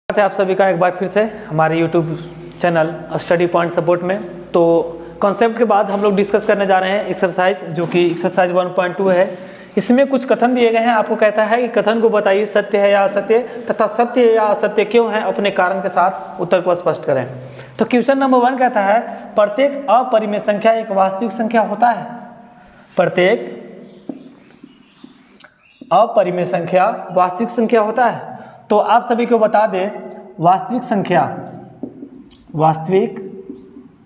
है आप सभी का एक बार फिर से हमारे YouTube channel study point support में। तो कॉन्सेप्ट के बाद हम लोग डिस्कस करने जा रहे हैं एक्सरसाइज, जो कि एक्सरसाइज 1.2 है। इसमें कुछ कथन दिए गए हैं। आपको कहता है कि कथन को बताइए सत्य है या असत्य, तथा सत्य या असत्य क्यों है, अपने कारण के साथ उत्तर को स्पष्ट करें। तो क्वेश्चन नंबर 1 कहता है प्रत्येक अपरिमेय संख्या एक वास्तविक संख्या होता है। प्रत्येक अपरिमेय संख्या वास्तविक संख्या होता है। तो आप सभी को बता दें वास्तविक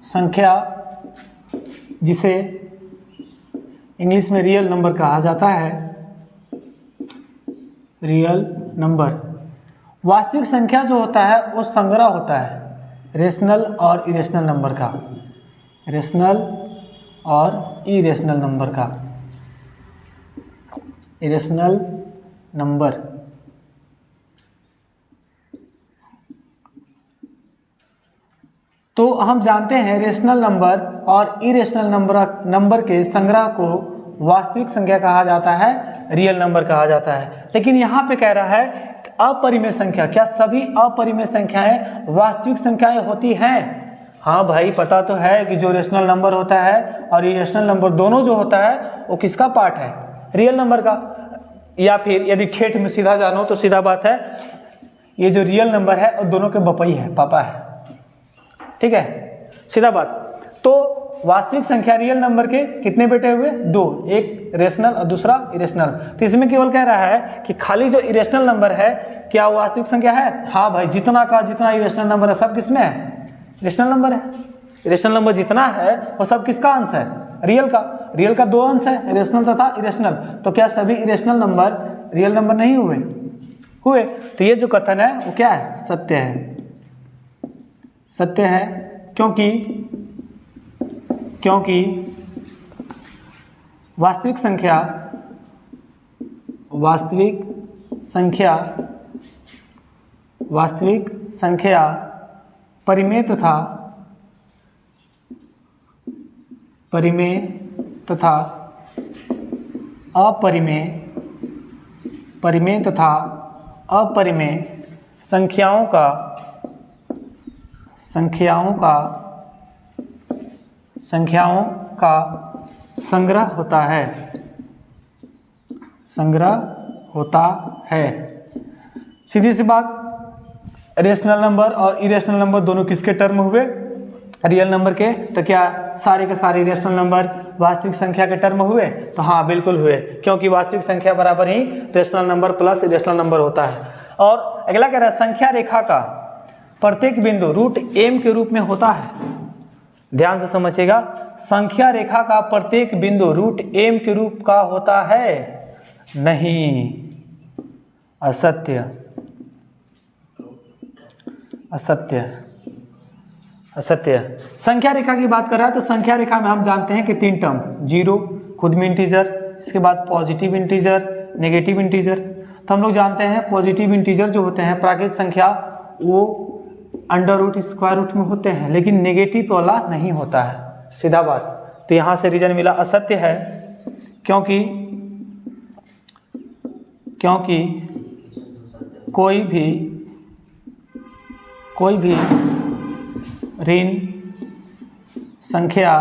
संख्या जिसे इंग्लिश में रियल नंबर कहा जाता है, रियल नंबर। वास्तविक संख्या जो होता है वो संग्रह होता है रेशनल और इरेशनल नंबर का, रेशनल और इरेशनल नंबर का, इरेशनल नंबर। तो हम जानते हैं रेशनल नंबर और इरेशनल नंबर के संग्रह को वास्तविक संख्या कहा जाता है, रियल नंबर कहा जाता है। लेकिन यहाँ पे कह रहा है अपरिमेय संख्या, क्या सभी अपरिमेय संख्याएं वास्तविक संख्याएं होती हैं? हाँ भाई, पता तो है कि जो रेशनल नंबर होता है और इरेशनल नंबर दोनों जो होता है वो किसका पार्ट है? रियल नंबर का। या फिर यदि ठेठ में सीधा जानो तो सीधा बात है, ये जो रियल नंबर है और दोनों के बपई है, पापा है। ठीक है, सीधा बात। तो वास्तविक संख्या रियल नंबर के कितने बेटे हुए? 2, एक रेशनल और दूसरा इरेशनल। तो इसमें केवल कह रहा है कि खाली जो इरेशनल नंबर है क्या वो वास्तविक संख्या है? हाँ भाई, जितना का जितना इरेशनल नंबर है सब किसमें है? रेशनल नंबर है। रेशनल नंबर जितना है वो सब किसका अंश है? रियल का। रियल का 2 अंश है, रेशनल तथा इरेशनल। तो क्या सभी इरेशनल नंबर रियल नंबर नहीं हुए? तो ये जो कथन है वो क्या है? सत्य है। सत्य है क्योंकि वास्तविक संख्या परिमेय तथा अपरिमेय संख्याओं का संग्रह होता है। सीधी सी बात, रेशनल नंबर और इरेशनल नंबर दोनों किसके टर्म हुए? रियल नंबर के। तो क्या सारे के सारे रेशनल नंबर वास्तविक संख्या के टर्म हुए? तो हाँ, बिल्कुल हुए, क्योंकि वास्तविक संख्या बराबर ही rational number plus irrational number होता है। और अगला कह रहा है संख्या रेखा का प्रत्येक बिंदु रूट m के रूप में होता है। ध्यान से समझिएगा, संख्या रेखा का प्रत्येक बिंदु रूट m के रूप का होता है? नहीं, असत्य। संख्या रेखा की बात कर रहा है तो संख्या रेखा में हम जानते हैं कि 3 टर्म, 0 खुद में इंटीजर, इसके बाद पॉजिटिव इंटीजर, नेगेटिव इंटीजर। तो हम लोग जानते हैं पॉजिटिव इंटीजर जो होते हैं प्राकृत संख्या वो अंडर रूट स्क्वायर रूट में होते हैं, लेकिन नेगेटिव वाला नहीं होता है, सीधा बात। तो यहाँ से रीजन मिला असत्य है, क्योंकि कोई भी ऋण संख्या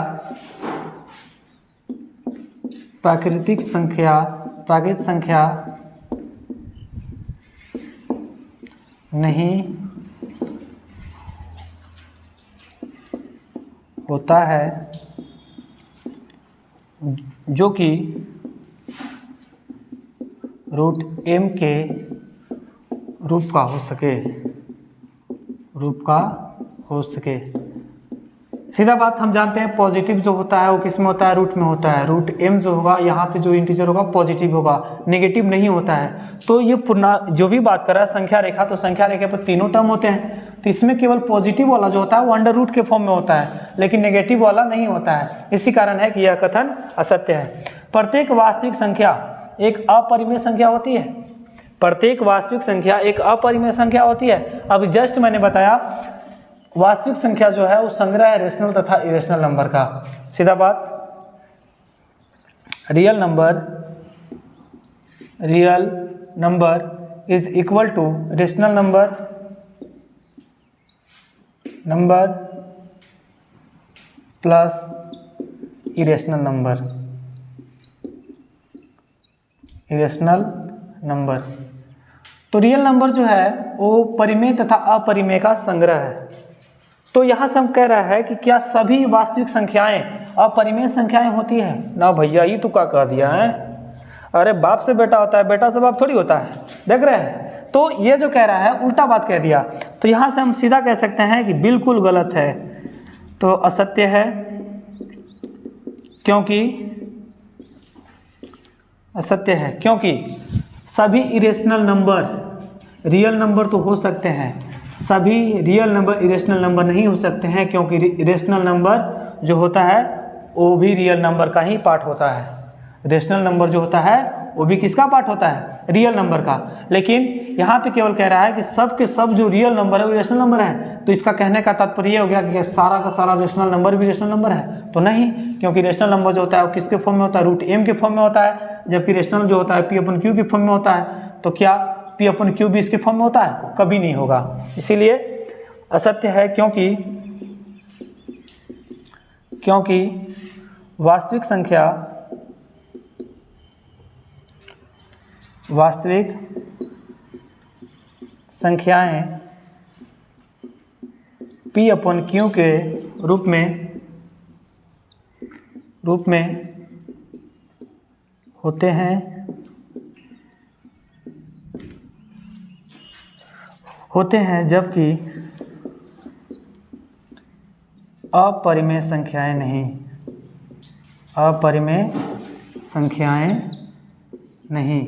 प्राकृतिक संख्या नहीं होता है जो कि रूट m के रूप का हो सके। सीधा बात, हम जानते हैं पॉजिटिव जो होता है वो किस में होता है? रूट में होता है। रूट m जो होगा यहाँ पे जो इंटीजर होगा पॉजिटिव होगा, नेगेटिव नहीं होता है। तो ये जो भी बात कर रहा है संख्या रेखा, तो संख्या रेखा पर तीनों टर्म होते हैं। तो इसमें केवल पॉजिटिव वाला जो होता है वो अंडर रूट के फॉर्म में होता है, लेकिन नेगेटिव वाला नहीं होता है। इसी कारण है कि यह कथन असत्य है। प्रत्येक वास्तविक संख्या एक अपरिमेय संख्या होती है। प्रत्येक वास्तविक संख्या एक अपरिमेय संख्या होती है। अब जस्ट मैंने बताया वास्तविक संख्या जो है वो संग्रह है रेशनल तथा इरेशनल नंबर का। सीधा बात, real number is equal to rational number number plus irrational number, irrational number. तो रियल नंबर जो है वो परिमेय तथा अपरिमेय का संग्रह है। तो यहाँ से हम कह रहा है कि क्या सभी वास्तविक संख्याएं अपरिमेय संख्याएं होती है? ना भैया, ये तो क्या कह दिया है, अरे बाप से बेटा होता है, बेटा से बाप थोड़ी होता है, देख रहे हैं। तो ये जो कह रहा है उल्टा बात कह दिया। तो यहाँ से हम सीधा कह सकते हैं कि बिल्कुल गलत है, तो असत्य है, क्योंकि असत्य है क्योंकि सभी इरेशनल नंबर रियल नंबर तो हो सकते हैं, सभी रियल नंबर इरेशनल नंबर नहीं हो सकते हैं, क्योंकि इरेशनल नंबर जो होता है वो भी रियल नंबर का ही पार्ट होता है। रेशनल नंबर जो होता है वो भी किसका पार्ट होता है? रियल नंबर का। लेकिन यहाँ पे केवल कह रहा है कि सब के सब जो रियल नंबर है वो रेशनल नंबर है। तो इसका कहने का तात्पर्य हो गया कि सारा का सारा रेशनल नंबर भी रेशनल नंबर है? तो नहीं, क्योंकि रेशनल नंबर जो होता है वो किसके फॉर्म में होता है? रूट एम के फॉर्म में होता है, जबकि रेशनल जो होता है पी अपन क्यू के फॉर्म में होता है। तो क्या पी अपन क्यू भी इसके फॉर्म में होता है? कभी नहीं होगा। इसीलिए असत्य है, क्योंकि वास्तविक संख्याएं P अपन Q के रूप में होते हैं जबकि अपरिमेय संख्याएं नहीं।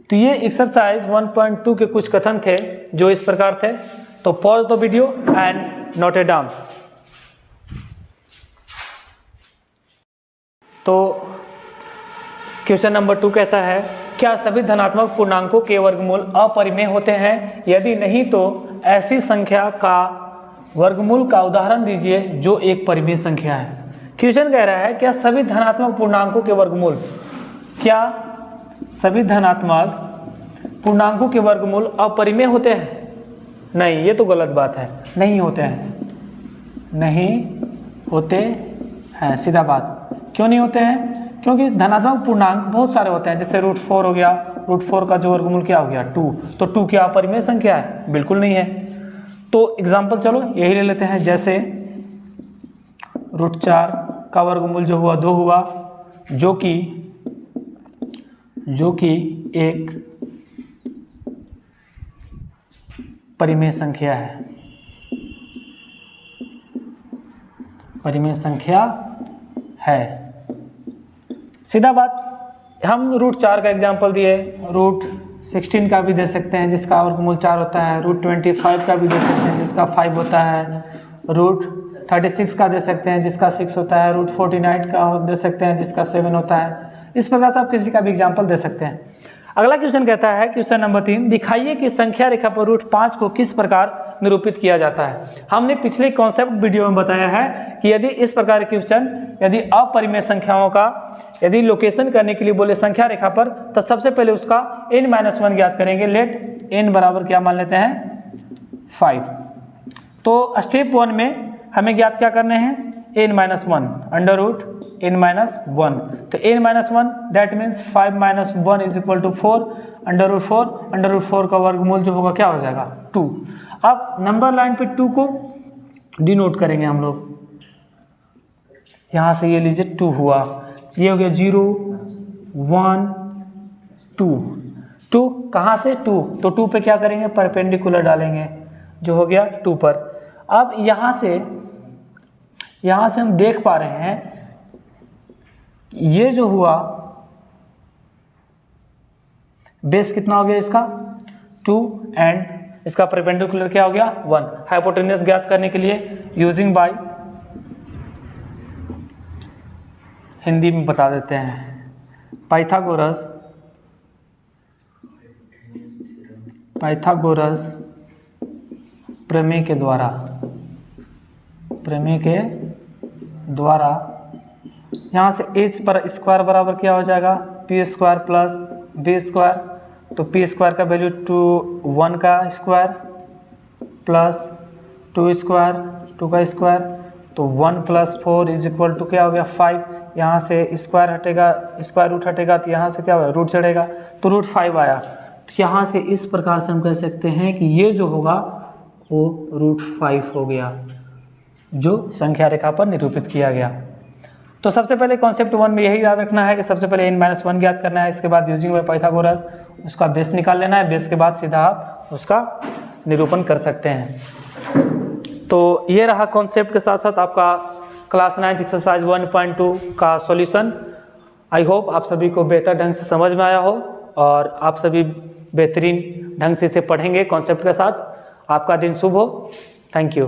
तो ये एक्सरसाइज 1.2 के कुछ कथन थे जो इस प्रकार थे। तो pause the video and note it down. तो क्वेश्चन नंबर 2 कहता है, क्या सभी धनात्मक पूर्णांकों के वर्गमूल अपरिमेय होते हैं? यदि नहीं तो ऐसी संख्या का वर्गमूल का उदाहरण दीजिए जो एक परिमेय संख्या है। क्वेश्चन कह रहा है क्या सभी धनात्मक पूर्णांकों के वर्गमूल, क्या सभी धनात्मक पूर्णांकों के वर्गमूल अपरिमेय होते हैं? नहीं, ये तो गलत बात है, नहीं होते हैं, सीधा बात। क्यों नहीं होते हैं? क्योंकि धनात्मक पूर्णांक बहुत सारे होते हैं, जैसे √4 हो गया, √4 का जो वर्गमूल क्या हो गया? 2। तो 2 क्या अपरिमेय संख्या है? बिल्कुल नहीं है। तो एग्जाम्पल चलो यही ले लेते हैं, जैसे √4 का वर्गमूल जो हुआ 2 हुआ, जो कि एक परिमेय संख्या है, सीधा बात। हम √4 का एग्जाम्पल दिए, √16 का भी दे सकते हैं जिसका वर्गमूल 4 होता है, √25 का भी दे सकते हैं जिसका 5 होता है, √36 का दे सकते हैं जिसका 6 होता है, √49 का दे सकते हैं जिसका 7 होता है। इस प्रकार से आप किसी का भी एग्जाम्पल दे सकते हैं। अगला क्वेश्चन कहता है, क्वेश्चन नंबर 3, दिखाइए कि संख्या रेखा पर √5 को किस प्रकार निरूपित किया जाता है। हमने पिछले कॉन्सेप्ट वीडियो में बताया है कि यदि इस प्रकार के क्वेश्चन, यदि अपरिमेय संख्याओं का यदि लोकेशन करने के लिए बोले संख्या रेखा पर, तो सबसे पहले उसका n-1 ज्ञात करेंगे। लेट n बराबर क्या मान लेते हैं? 5। तो स्टेप 1 में हमें ज्ञात क्या करने हैं? n-1 √n-1। तो n-1 दैट मीन्स 5 - 1 = 4, √4 का वर्गमूल जो होगा क्या हो जाएगा? 2। अब नंबर लाइन पे 2 को डिनोट करेंगे हम लोग। यहाँ से ये लीजिए 2 हुआ, ये हो गया 0 1 2। 2 कहाँ से? 2, तो 2 पे क्या करेंगे? परपेंडिकुलर डालेंगे, जो हो गया 2 पर। अब यहाँ से हम देख पा रहे हैं ये जो हुआ बेस कितना हो गया इसका? 2 एंड इसका परपेंडिकुलर क्या हो गया? 1। हाइपोटेन्यूस ज्ञात करने के लिए यूजिंग बाय, हिंदी में बता देते हैं, पाइथागोरस प्रमेय के द्वारा यहाँ से h पर स्क्वायर बराबर क्या हो जाएगा? p² plus b²। तो p² का वैल्यू 1 का स्क्वायर प्लस 2 स्क्वायर, 2 का स्क्वायर, तो 1 + 4 = क्या हो गया 5। यहाँ से स्क्वायर हटेगा, स्क्वायर रूट हटेगा, तो यहाँ से क्या होगा रूट चढ़ेगा, तो √5 आया। तो यहाँ से इस प्रकार से हम कह सकते हैं कि ये जो होगा वो √5 हो गया, जो संख्या रेखा पर निरूपित किया गया। तो सबसे पहले कॉन्सेप्ट 1 में यही याद रखना है कि सबसे पहले n-1 ज्ञात करना है, इसके बाद यूजिंग बाय पाइथागोरस उसका बेस निकाल लेना है, बेस के बाद सीधा आप उसका निरूपण कर सकते हैं। तो ये रहा कॉन्सेप्ट के साथ साथ आपका क्लास 9 एक्सरसाइज 1.2 का सॉल्यूशन। आई होप आप सभी को बेहतर ढंग से समझ में आया हो और आप सभी बेहतरीन ढंग से इसे पढ़ेंगे कॉन्सेप्ट के साथ। आपका दिन शुभ हो। Thank you.